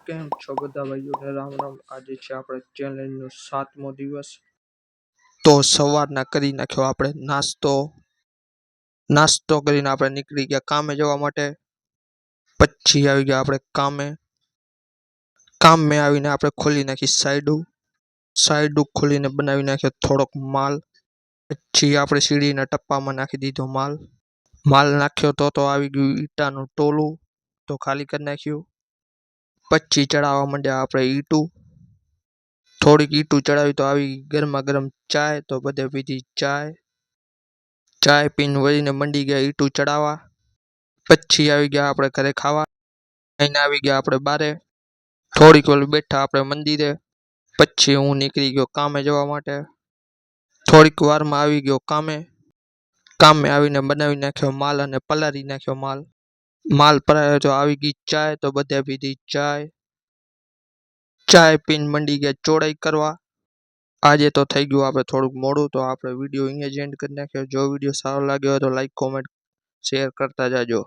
કેમ છો બધા ભાઈઓને રામ રામ। આજે છે આપણે ચેલેન્જનો 7મો દિવસ। તો સવારના કરી નાખ્યો આપણે નાસ્તો કરીને આપણે નીકળી ગયા કામે જવા માટે। પછી આવી ગયા આપણે કામે આવીને આપણે ખોલી નાખી સાઈડું ખોલીને બનાવી નાખ્યો થોડોક માલ। પછી આપણે સીડીના ટપ્પામાં નાખી દીધો માલ નાખ્યો તો આવી ગયું ઈટાનું ટોલું, તો ખાલી કરી નાખ્યું। પછી ચડાવવા માંડ્યા આપણે ઈટું, થોડીક ઈટું ચડાવી તો આવી ગરમા ગરમ ચાય, તો બધે પીધી ચાય પીને વળીને મંડી ગયા ઈટું ચડાવવા। પછી આવી ગયા આપણે ઘરે ખાવા, એને આવી ગયા આપણે બારે, થોડીક વાર બેઠા આપણે મંદિરે। પછી હું નીકળી ગયો કામે જવા માટે। થોડીક વારમાં આવી ગયો કામે આવીને બનાવી નાખ્યો માલ અને પલાળી નાખ્યો માલ પલાળ્યો તો આવી ગઈ ચાય, તો બધે પીધી ચાય પીને મંડી ગયા ચોડાઈ કરવા। આજે તો થઈ ગયું આપણે થોડુંક મોડું, તો આપણે વિડીયો અહીંયા જ એન્ડ કરી નાખ્યો। જો વિડીયો સારો લાગ્યો હોય તો લાઈક કોમેન્ટ શેર કરતા જાજો।